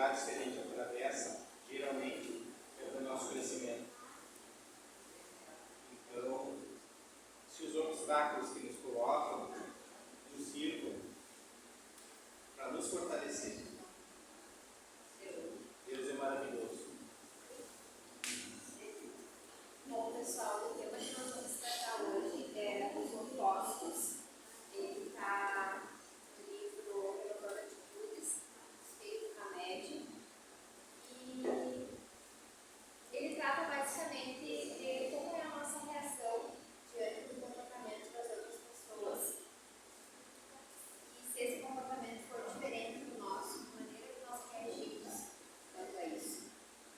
dificuldades que a gente atravessa, geralmente, é para o nosso crescimento. Então, se os obstáculos que nos colocam nos sirvam para nos fortalecer, Deus é maravilhoso. Bom, pessoal, o tema que nós vamos tratar hoje é os opostos. Ele está no livro Renovando Atitudes, escrito na média. E ele trata basicamente de como é a nossa reação diante do comportamento das outras pessoas. E se esse comportamento for diferente do nosso, a maneira que nós reagimos quanto a isso.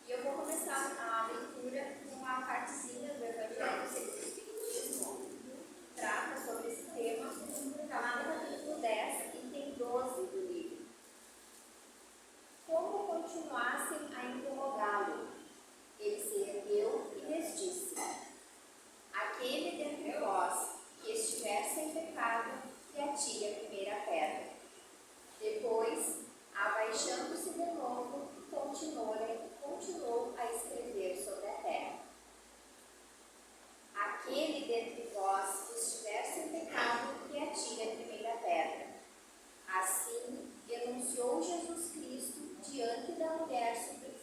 E eu vou começar a leitura com uma partezinha do Evangelho segundo o Espiritismo, que trata sobre esse tema, está lá no capítulo 10, item 12 do livro. Como continuassem a incomodá-lo, ele se ergueu e lhes disse: aquele dentre vós que estiver sem pecado, que atire a primeira pedra. Depois, abaixando-se de novo, continuou a escrever sobre a terra. Aquele dentre vós que estiver sem pecado, que atire a primeira pedra. Assim, enunciou Jesus Cristo diante da mulher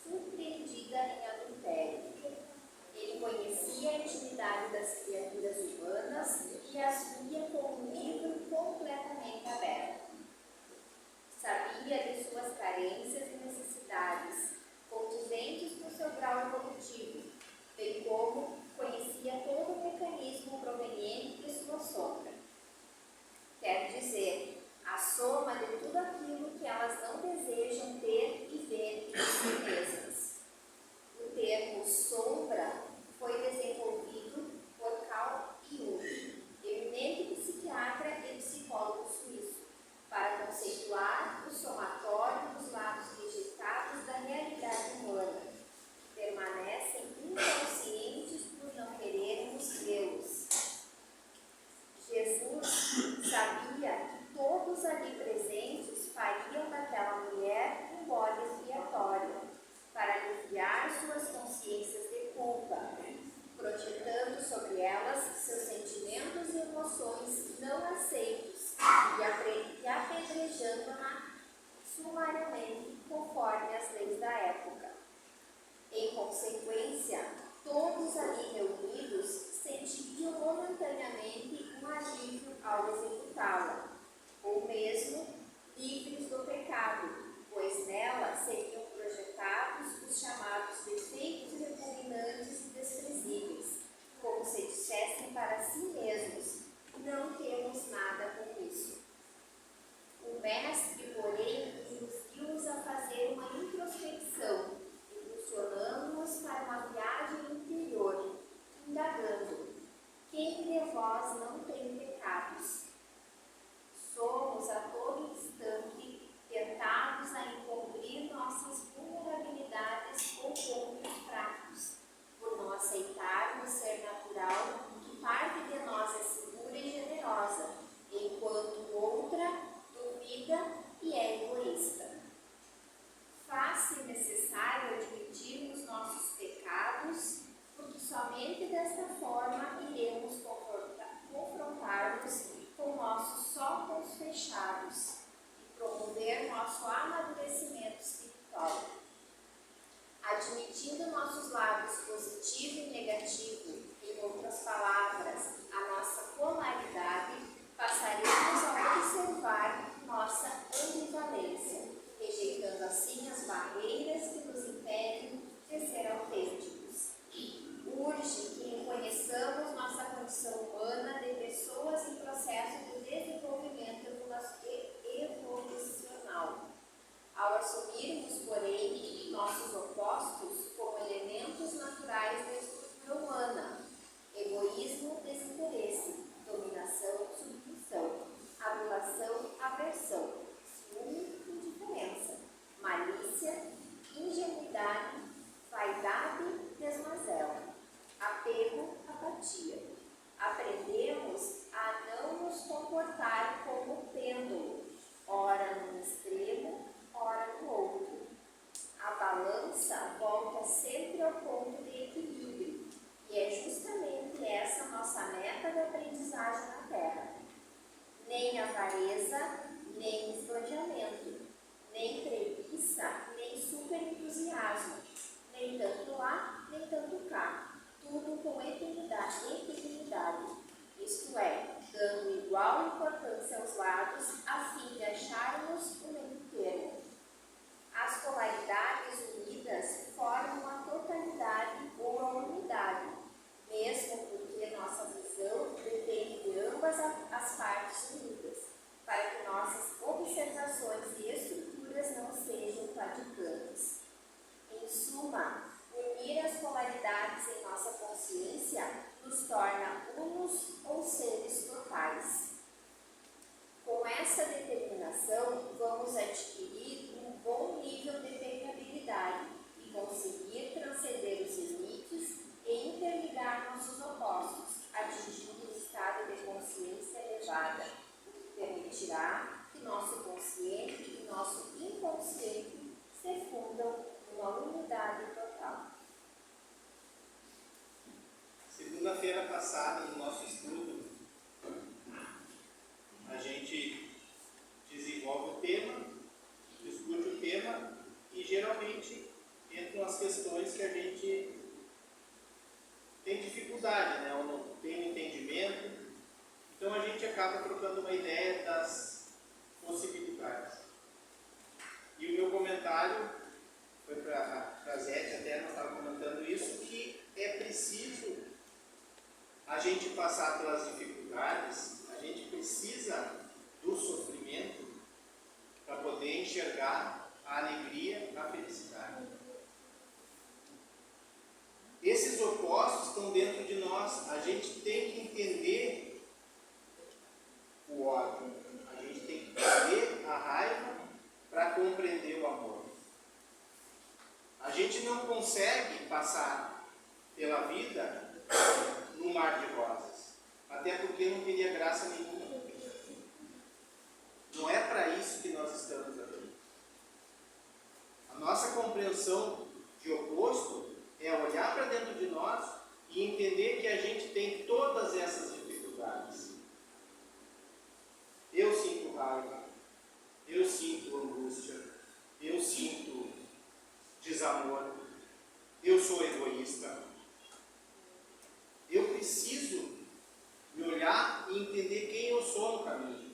surpreendida em adultério. Ele conhecia a intimidade das criaturas humanas e as via como um livro completamente aberto. Sabia de suas carências e necessidades, condizentes com seu grau evolutivo, bem como conhecia todo o mecanismo proveniente de sua sombra. Quer dizer, a soma de tudo aquilo que elas não desejam ter e ver em si mesmas. O termo sombra foi desenvolvido por Carl Jung, eminente psiquiatra e psicólogo suíço, para conceituar o somatório dos lados rejeitados da realidade humana, que permanecem inconscientes por não querermos vê-los. Jesus sabia que todos ali presentes fariam daquela mulher um bode expiatório, para aliviar suas consciências de culpa, projetando sobre elas seus sentimentos e emoções não aceitos e apedrejando-na sumariamente conforme as leis da época. Em consequência, todos ali reunidos sentiriam momentaneamente um alívio ao executá-la, ou mesmo livres do pecado, pois nela seriam projetados os chamados defeitos repugnantes e desprezíveis, como se dissessem para si mesmos: não temos nada com isso. O mestre, porém, induziu-os a fazer uma introspecção, impulsionando-os para uma viagem interior, indagando: quem de vós não tem pecados? Somos a todo instante tentados a encobrir nossas vulnerabilidades ou pontos fracos, por não aceitarmos ser natural que parte de nós é segura e generosa, enquanto outra duvida e é egoísta. Faz-se necessário admitirmos nossos pecados, porque somente desta forma iremos confrontar-nos com nossos sócolos fechados e promover nosso amadurecimento espiritual. Admitindo nossos lados positivo e negativo, em outras palavras, a nossa polaridade, passaremos a observar nossa ambivalência, rejeitando assim as barreiras que nos impedem de ser autênticos. Urge que reconheçamos nossa condição humana de pessoas em processo de desenvolvimento evolucional. Ao assumirmos, porém, nossos opostos como elementos naturais da estrutura humana, equilibridade, isto é, dando igual importância aos lados, a fim de acharmos o meio termo. As polaridades unidas formam a totalidade ou a unidade, mesmo porque nossa visão depende de ambas as partes unidas, para que nossas observações e estruturas não sejam claudicantes. Em suma, unir as polaridades em nossa consciência nos torna unos ou seres totais. Com essa determinação, vamos adquirir um bom nível de permeabilidade e conseguir transcender os limites e interligar nossos opostos, atingindo um estado de consciência elevada, o que permitirá que nosso consciente e nosso inconsciente se fundam numa unidade total. Segunda-feira passada, no nosso estudo, a gente desenvolve o tema, discute o tema e geralmente entram as questões que a gente tem dificuldade, né? Ou não tem entendimento. Então a gente acaba trocando uma ideia das possibilidades. E o meu comentário foi para a Zete, até nós estávamos comentando isso, que é preciso a gente passar pelas dificuldades, a gente precisa do sofrimento para poder enxergar a alegria, a felicidade. Esses opostos estão dentro de nós, a gente tem que entender o ódio, a gente tem que entender a raiva para compreender o amor. A gente não consegue passar pela vida num mar de rosas, até porque não teria graça nenhuma. Não é para isso que nós estamos aqui. A nossa compreensão de oposto é olhar para dentro de nós e entender que a gente tem todas essas dificuldades. Eu sinto raiva, eu sinto angústia, eu sinto desamor, eu sou egoísta. Eu preciso me olhar e entender quem eu sou no caminho.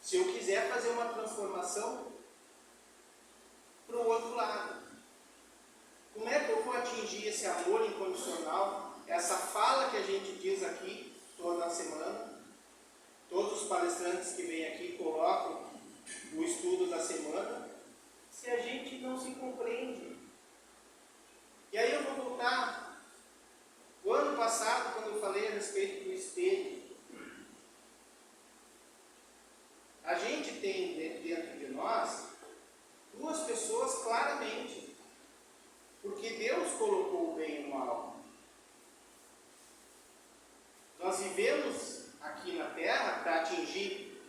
Se eu quiser fazer uma transformação para o outro lado, como é que eu vou atingir esse amor incondicional, essa fala que a gente diz aqui toda semana? Todos os palestrantes que vêm aqui colocam o estudo da semana, se a gente não se compreende. E aí eu vou voltar. O ano passado, quando eu falei a respeito do espelho, a gente tem dentro de nós duas pessoas claramente, porque Deus colocou o bem e o mal. Nós vivemos aqui na Terra para atingir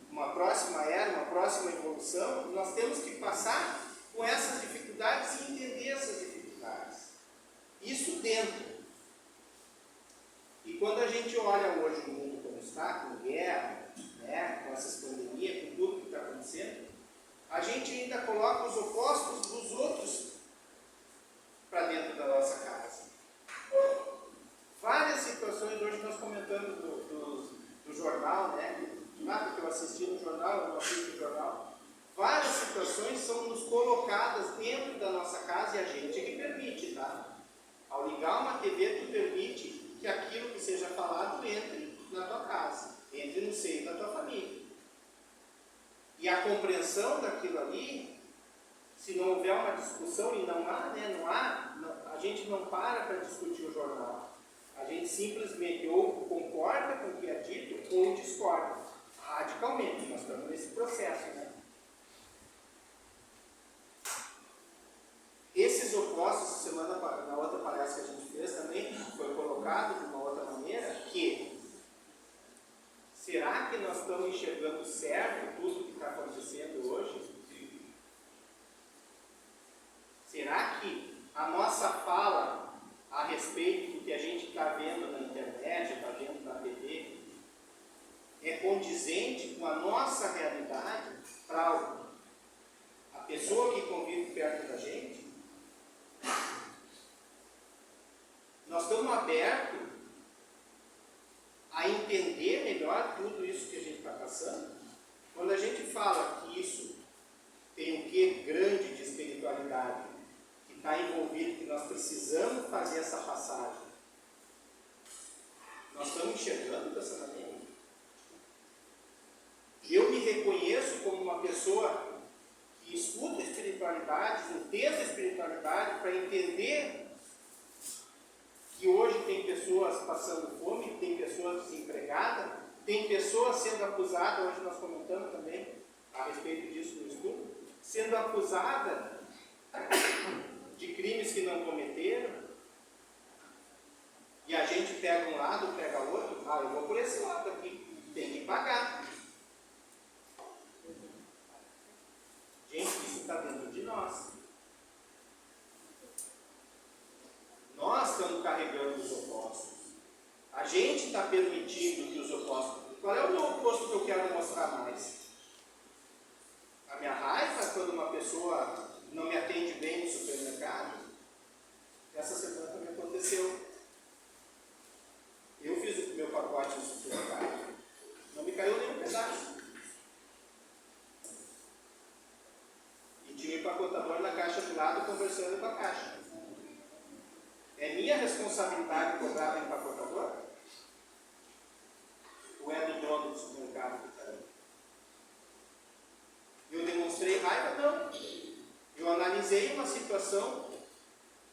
uma próxima era, uma próxima evolução. Nós temos que passar com essas dificuldades e entender essas dificuldades. Isso dentro. E quando a gente olha hoje o mundo como está, com guerra, né, com essas pandemias, com tudo que está acontecendo, a gente ainda coloca os opostos dos outros para dentro da nossa casa. Várias situações, hoje nós comentando do jornal, né? Porque eu assisti no jornal, eu não assisto no jornal. Várias situações são nos colocadas dentro da nossa casa e a gente é que permite, tá? Ao ligar uma TV, tu permite que aquilo que seja falado entre na tua casa, entre no seio da tua família. E a compreensão daquilo ali, se não houver uma discussão, e não há, a gente não para discutir o jornal. A gente simplesmente ou concorda com o que é dito ou discorda. Radicalmente, nós estamos nesse processo, né? Esses opostos, na outra palestra que a gente fez também, foi colocado de uma outra maneira, que será que nós estamos enxergando certo tudo que está acontecendo hoje? Será que a nossa fala a respeito do que a gente está vendo na internet, está vendo na TV, é condizente com a nossa realidade para a pessoa que convive perto da gente? fala que isso tem um quê grande de espiritualidade, que está envolvido, que nós precisamos fazer essa passagem, nós estamos enxergando dessa maneira? Eu me reconheço como uma pessoa que estuda espiritualidade, entende a espiritualidade para entender que hoje tem pessoas passando fome, tem pessoas desempregadas, tem pessoas sendo acusadas, hoje nós comentamos também a respeito disso no estudo, sendo acusada de crimes que não cometeram, e a gente pega um lado, pega outro, eu vou por esse lado aqui, tem que pagar. Gente, isso está dentro de nós. Nós estamos carregando os opostos. A gente está permitindo que os opostos... Qual é o meu oposto que eu quero mostrar mais? A minha raiva quando uma pessoa não me atende bem no supermercado? Essa semana também aconteceu. Eu fiz o meu pacote no supermercado. Não me caiu nenhum pedaço. E tinha o empacotador na caixa do lado conversando com a caixa. É minha responsabilidade cobrar o empacotador? Ou é do dono do supermercado? Eu demonstrei raiva? Não. Eu analisei uma situação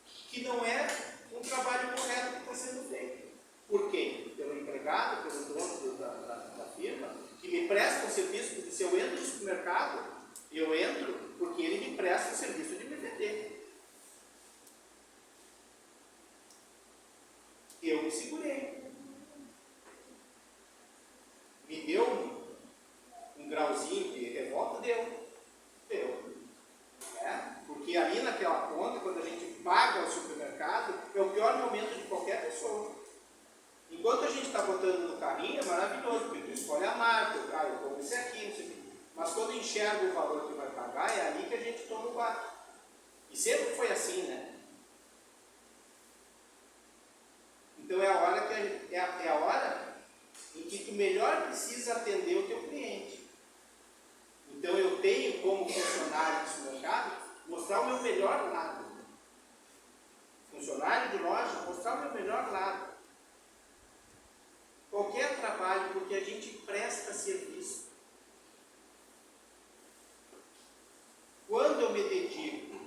que não é um trabalho correto que está sendo feito. Por quê? Pelo empregado, pelo dono da firma, que me presta um serviço, porque se eu entro no supermercado, eu entro porque ele me presta o serviço de me vender. Eu me segurei. Me deu um grauzinho de revolta? Deu. Porque ali naquela ponta, quando a gente paga o supermercado, é o pior momento de qualquer pessoa. Enquanto a gente está botando no carrinho, é maravilhoso, porque tu escolhe a marca, eu como esse aqui, não sei o quê. Mas quando enxerga o valor que vai pagar, é ali que a gente toma o bate. E sempre foi assim, né? Então é a hora em que tu melhor precisa atender o teu cliente. Então eu tenho como funcionário do supermercado mostrar o meu melhor lado. Funcionário de loja, mostrar o meu melhor lado. Qualquer trabalho, porque a gente presta serviço. Quando eu me dedico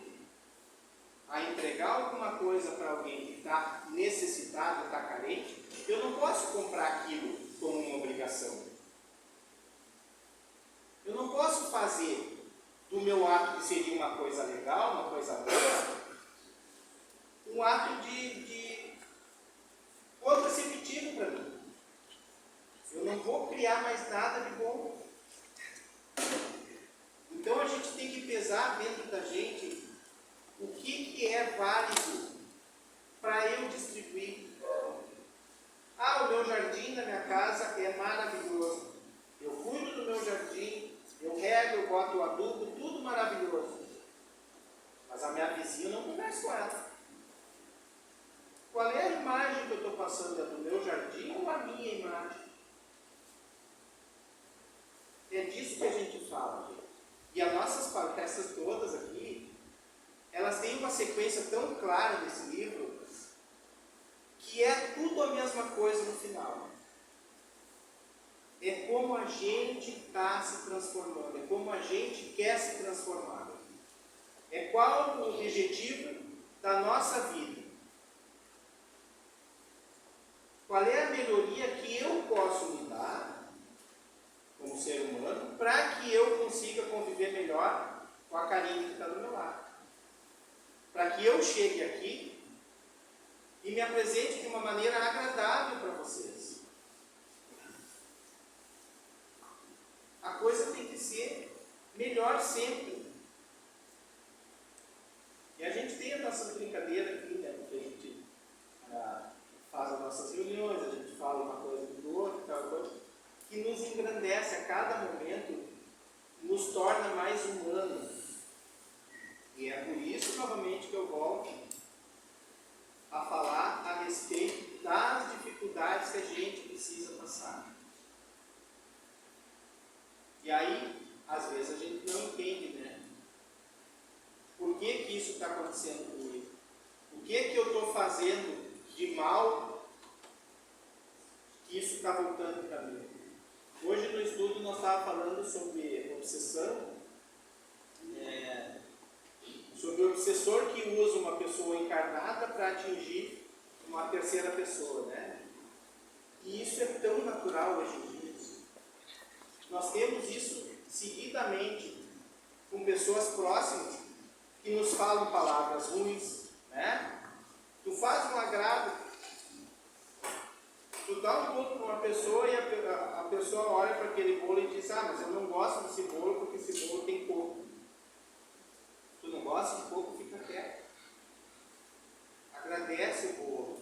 a entregar alguma coisa para alguém que está necessitado, está carente, eu não posso comprar aquilo como uma obrigação. Eu não posso fazer do meu ato, que seria uma coisa legal, uma coisa boa, um ato de contra-receptivo para mim. Eu não vou criar mais nada de bom. Então a gente tem que pesar dentro da gente o que é válido para eu distribuir. O meu jardim na minha casa é maravilhoso. Eu cuido do meu jardim, eu rego, eu boto o adubo, tudo maravilhoso. Mas a minha vizinha não conversa com ela. Qual é a imagem que eu estou passando? É do meu jardim ou a minha imagem? É disso que a gente fala, gente. E as nossas palestras todas aqui, elas têm uma sequência tão clara nesse livro, que é tudo a mesma coisa no final. É como a gente está se transformando, é como a gente quer se transformar. É qual o objetivo da nossa vida. Qual é a melhoria que eu posso me dar, como ser humano, para que eu consiga conviver melhor com a Karine que está do meu lado. Para que eu chegue aqui e me apresente de uma maneira agradável para vocês. A coisa tem que ser melhor sempre. E a gente tem as nossas brincadeiras aqui, né? Porque a gente faz as nossas reuniões, a gente fala uma coisa do outro, tal coisa, que nos engrandece a cada momento, nos torna mais humanos. E é por isso, novamente, que eu volto a falar a respeito das dificuldades que a gente precisa passar. E aí, às vezes a gente não entende, né? Por que que isso está acontecendo comigo? O que que eu estou fazendo de mal que isso está voltando para mim? Hoje no estudo nós estávamos falando sobre obsessão, sobre o obsessor que usa uma pessoa encarnada para atingir uma terceira pessoa, né? E isso é tão natural hoje em dia. Nós temos isso seguidamente com pessoas próximas que nos falam palavras ruins, né? Tu faz um agrado, tu dá um bolo para uma pessoa e a pessoa olha para aquele bolo e diz: ah, mas eu não gosto desse bolo porque esse bolo tem coco. Tu não gosta de coco, fica quieto. Agradece o bolo.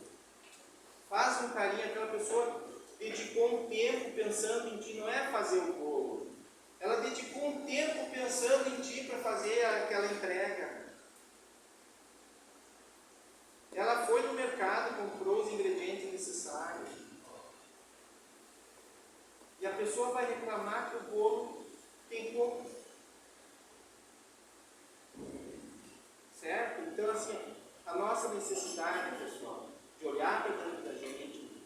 Faz um carinho, aquela pessoa dedicou um tempo pensando em ti, não é fazer o bolo. Ela dedicou um tempo pensando em ti para fazer aquela entrega. Ela foi no mercado, comprou os ingredientes necessários. E a pessoa vai reclamar que o bolo tem coco. Certo? Então, assim, a nossa necessidade, pessoal, de olhar para dentro da gente,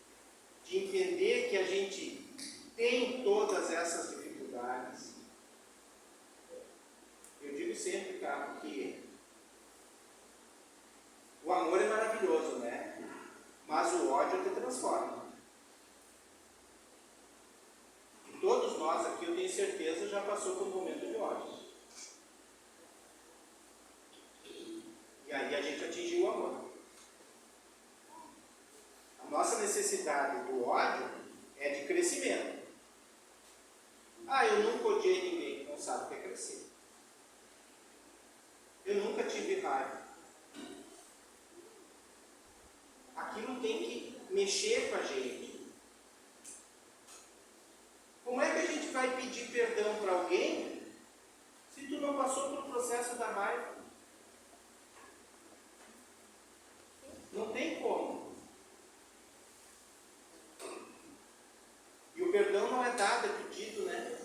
de entender que a gente tem todas essas dificuldades. Eu digo sempre, cara, que o amor é maravilhoso, né? Mas o ódio te transforma. E todos nós aqui, eu tenho certeza, já passou por um momento de ódio. E aí a gente atingiu o amor. A nossa necessidade do ódio é de crescimento. Ah, eu nunca odiei ninguém, não sabe o que é crescer. Eu nunca tive raiva. Aquilo tem que mexer com a gente. Como é que a gente vai pedir perdão para alguém se tu não passou pelo processo da raiva? Não tem como. E o perdão não é dado, é pedido, né?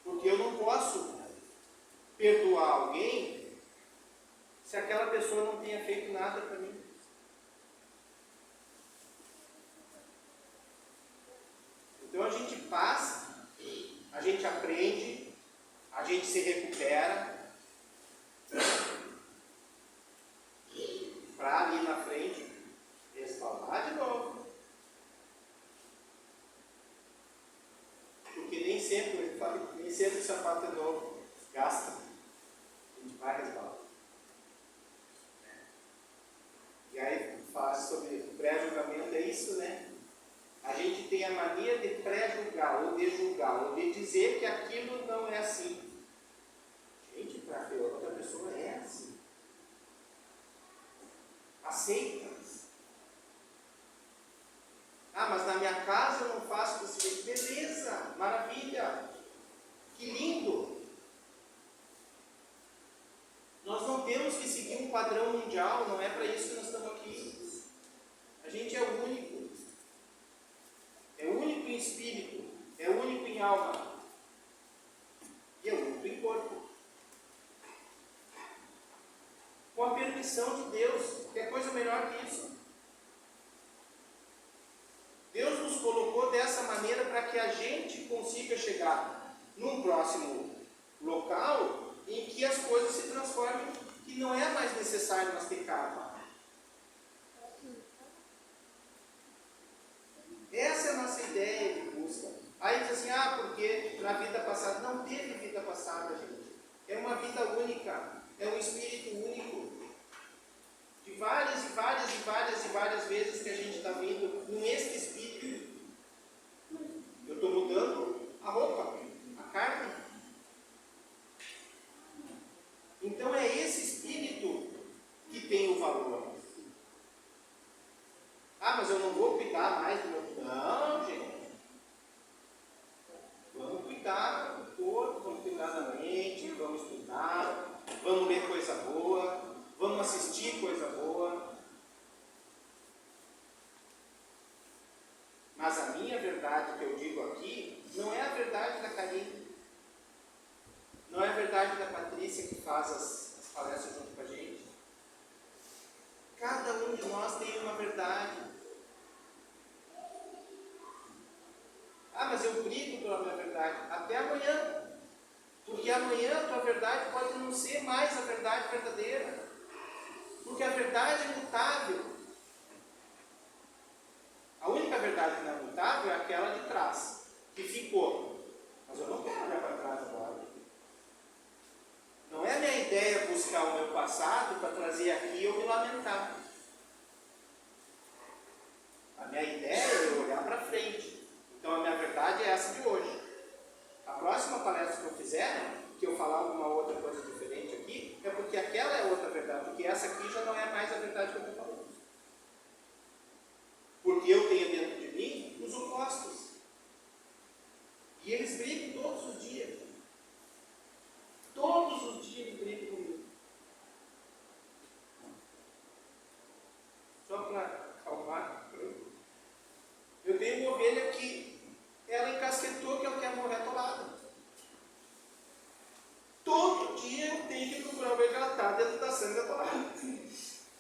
Porque eu não posso perdoar alguém se aquela pessoa não tenha feito nada para mim. Então a gente passa, a gente aprende, a gente se recupera, para ali na frente respaldar de novo. Porque nem sempre o sapato é novo, gasta. A gente vai respaldar. E aí fala sobre o pré-julgamento, é isso, né? A gente tem a mania de pré-julgar, ou de julgar, ou de dizer que aquilo não é assim. Gente, para a outra pessoa é assim. Aceita. Ah, mas na minha casa eu não faço desse jeito. Beleza, maravilha, que lindo. Nós não temos que seguir um padrão mundial, não é para isso que nós estamos aqui. A gente é o único. É único em espírito, é único em alma e é único em corpo. Com a permissão de Deus, que é coisa melhor que isso. Deus nos colocou dessa maneira para que a gente consiga chegar num próximo local em que as coisas se transformem, que não é mais necessário nós ter karma. Essa é a nossa ideia de busca. Aí diz assim, porque na vida passada, não teve vida passada, gente. É uma vida única, é um espírito único. De várias e várias e várias e várias vezes que a gente está vindo neste espírito. Eu estou mudando a roupa, a carne. Então é esse espírito que tem o valor. Ah, mas eu não vou cuidar mais do meu... Não, gente. Vamos cuidar do corpo, vamos cuidar da mente, vamos estudar, vamos ler coisa boa, vamos assistir coisa boa. Mas a minha verdade que eu digo aqui não é a verdade audiência que faz as palestras junto com a gente. Cada um de nós tem uma verdade. Ah, mas eu brigo pela minha verdade. Até amanhã. Porque amanhã a tua verdade pode não ser mais a verdade verdadeira. Porque a verdade é mutável. A única verdade que não é mutável é aquela de trás, que ficou. Mas eu não quero olhar para trás agora. Não é minha ideia buscar o meu passado para trazer aqui e eu me lamentar. A minha ideia é eu olhar para frente. Então a minha verdade é essa de hoje. A próxima palestra que eu fizer, que eu falar alguma outra coisa diferente aqui, é porque aquela é outra verdade, porque essa aqui já não é mais a verdade que eu estou falando. Porque eu tenho dentro de mim os opostos. E eles brigam todos os dias. Todos os dias eles brigam comigo. Só para acalmar, eu tenho uma ovelha que ela encasquetou que ela quer morrer atolada. Todo dia eu tenho que procurar ver que ela está dentro da sangue atolada.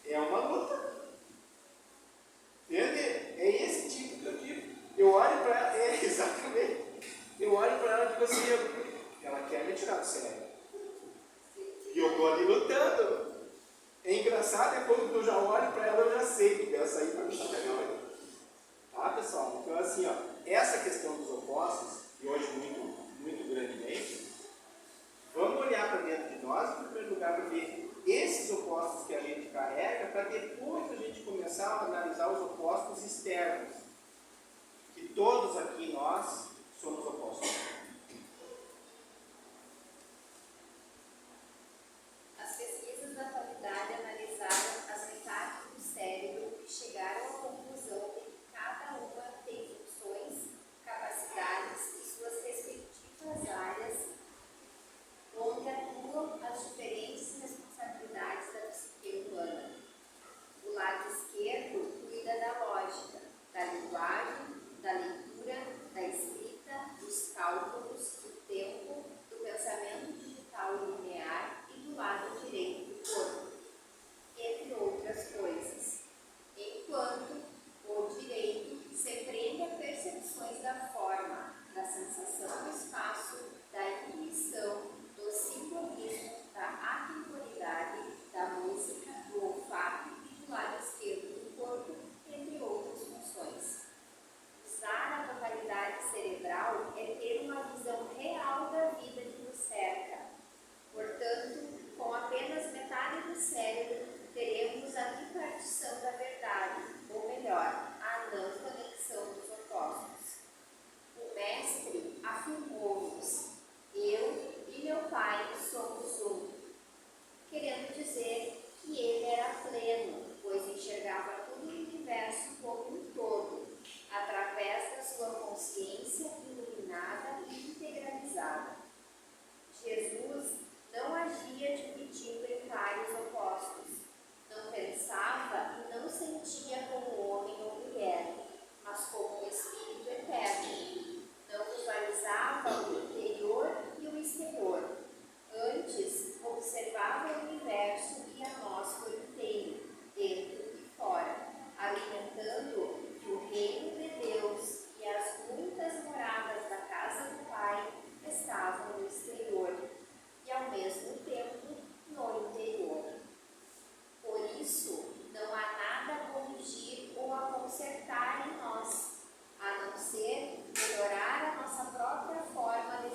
É uma luta. Entende? É esse tipo que eu digo. Eu olho para ela, exatamente. Eu olho para ela e digo assim, ela quer me tirar do sério. E eu estou ali lutando. É engraçado, é quando eu já olho para ela, eu já sei que ela sair para me chatear. Tá, pessoal? Então, assim, ó, essa questão dos opostos, e hoje muito grandemente, vamos olhar para dentro de nós, em primeiro lugar, para ver esses opostos que a gente carrega, para depois a gente começar a analisar os opostos externos. Que todos aqui nós somos opostos. As pesquisas da atualidade analisaram as metades do cérebro e chegaram à conclusão de que cada uma tem funções, capacidades e suas respectivas áreas onde atuam as diferentes responsabilidades da psique humana. O lado esquerdo cuida da lógica, da linguagem, da leitura, da escrita, dos cálculos, do tempo, do pensamento digital e linear e do lado direito do corpo, entre outras coisas. Enquanto o direito se prende a percepções da forma, da sensação do espaço, da intuição, do simbolismo, da atemporalidade, da música, do olfato e do lado esquerdo do corpo, entre outras funções. Usar a totalidade cerebral é ter uma visão real da vida que nos cerca. Portanto, com apenas metade do cérebro, teremos a bipartição da verdade, ou melhor, a não conexão dos opostos. O Mestre afirmou-nos: eu e meu Pai somos um, querendo dizer que ele era pleno, pois enxergava todo o universo como um todo, através da sua consciência iluminada e integralizada. Jesus não agia dividindo em vários opostos, não pensava e não sentia como homem ou mulher, mas como um espírito eterno. Não visualizava o interior e o exterior. Antes, observava o universo e a nós por inteiro, dentro e fora, alimentando que o reino de Deus e as muitas moradas da casa do Pai estavam no exterior e, ao mesmo tempo, no interior. Por isso, não há nada a corrigir ou a consertar em nós, a não ser melhorar a nossa própria forma de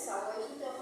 pessoal, hoje então